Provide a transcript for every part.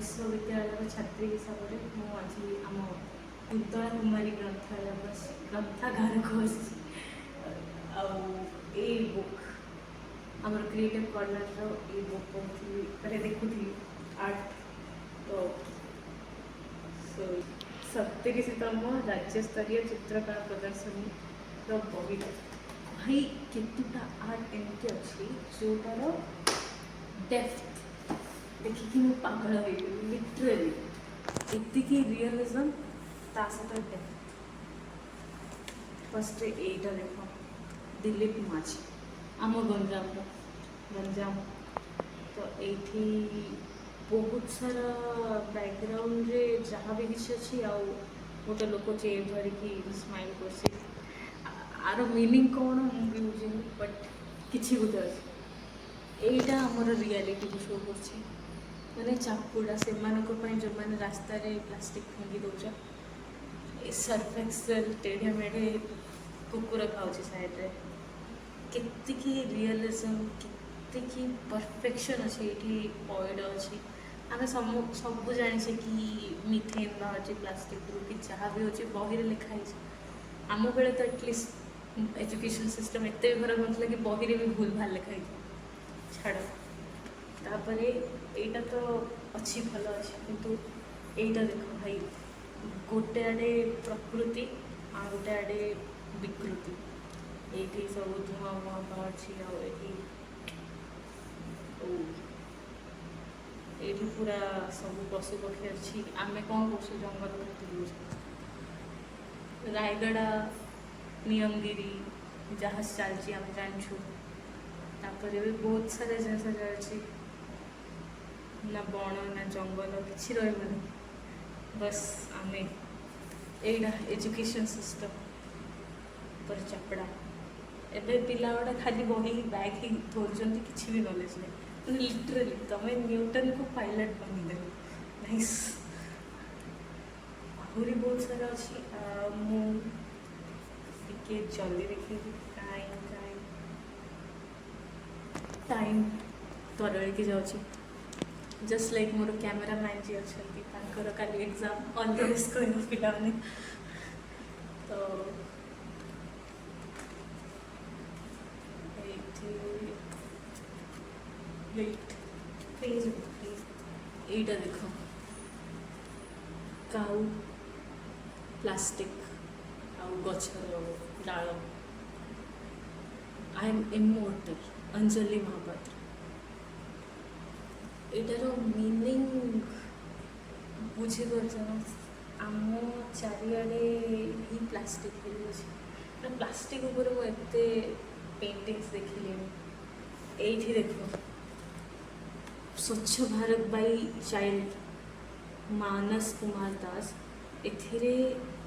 विश्वविद्यालय छात्री हिसाब से मुझे आम उद्दला कुमारी ग्रंथागार को बुक आम क्रिएटिव कॉर्नर ये बुक पढ़ी देखुली आर्ट तो 70तम राज्य स्तरीय चित्रकला प्रदर्शनी बही भाई केतुटा आर्ट एमती अच्छी जोटार डेप्थ देखिए मुझे पागल हो गई लिटरेली एतिकी रियलिज्म ता सहित डेप्थ फर्स्ट एटा देख दिलीप माझी आम गंजाम तो ये बहुत सारा बैकग्राउंड रे जहाँ भी किसी अच्छी आउ गोटे लोक चेयर धरिकी स्माइल कर आर मीनिंग कौन मुझे बुझे बट किसी गोटे अच्छे यहीटा आमर रियालिटी को शो कर मैंने चापुड़ा से जो मैंने रास्ता रे प्लास्टिक फिंगी दौच सर्फ एक्सेल टेढ़े मेढ़े कुकुर खाऊँ साइड रे केतिकी रियलिज्म केतिकी परफेक्शन अच्छे ये पॉइंट अच्छी आम सब जाने कि मिथेन बाहर प्लास्टिक रू कि जहाँ भी अच्छे बही लिखाई आम बेले तो एटलिस्ट एजुकेशन सिस्टम एत खराब ना कि बही भी भूल भाल लिखाई छाड़ तापर एटा तो अच्छी भल अच्छे किंतु एटा देख भाई गोटे आड़े प्रकृति आ गोटे आड़े विकृति ये सब धुआं मुआ बाहर ये पूरा सब पशु पक्षी अच्छी आम कौन कर जंगल रायगड़ा नियमगिरी जहाँ चलती आम जानूँ तापर भी बहुत सारा जिनस जाए ना बण ना जंगल किसी रही बस आम एटा एजुकेशन सिस्टम पर चपड़ा एवं पिला गुड़ा खाली बही बैग ही धरते किसी भी नॉलेज नहीं लिटरली तुम न्यूटन को पायलट बनीदे नाइस आहरी बहुत सारा अच्छी मुझे जल्दी देखी टाइम तरल की जाऊँ just like more camera man जी अच्छा काली एग्जाम ऑल द बेस्ट कह पिलाने तो एटा देख काउ प्लास्टिक आउ गछर डाल I am immortal Anjali Mahapatra एटार मीनिंग बुझी आम चारिआडे ही प्लास्टिक प्लास्टिक उपर मुझे पेंटिंग्स देखिले ये देख स्वच्छ भारत बाई चाइल्ड मानस कुमार दास एथिरे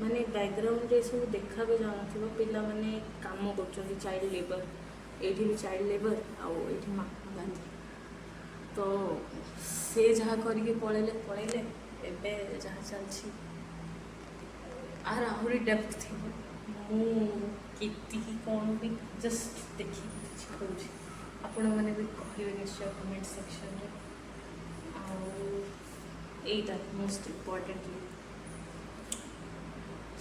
माने बैकग्राउंड रे सब देखा भी जान पिला माने काम कर चाइल्ड लेबर ये भी चाइल्ड लेबर आउ महात्मा गांधी तो से जहाँ करके पलैले एवं जहाँ चलती आर आहरी डेप्थ थी मुझे कौन भी जस्ट देखी कहूँ आपण मैंने भी कहे निश्चय कमेंट सेक्शन रे आईटा मोस्ट इम्पोर्टेंटली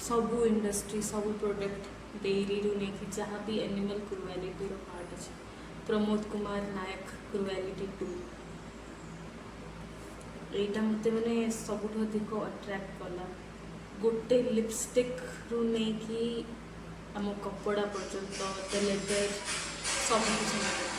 सबू इंडस्ट्री सबू प्रोडक्ट डेयरी रू नहीं जहाँ भी एनिमल क्रुएलिटी पार्ट अच्छे प्रमोद कुमार नायक क्रुएलिटी 2 यहीटा मत मैंने सबुठ अधिक अट्राक्ट कला गोटे लिपस्टिक रू नहीं कि आम कपड़ा पर्यंत लेदर सब कुछ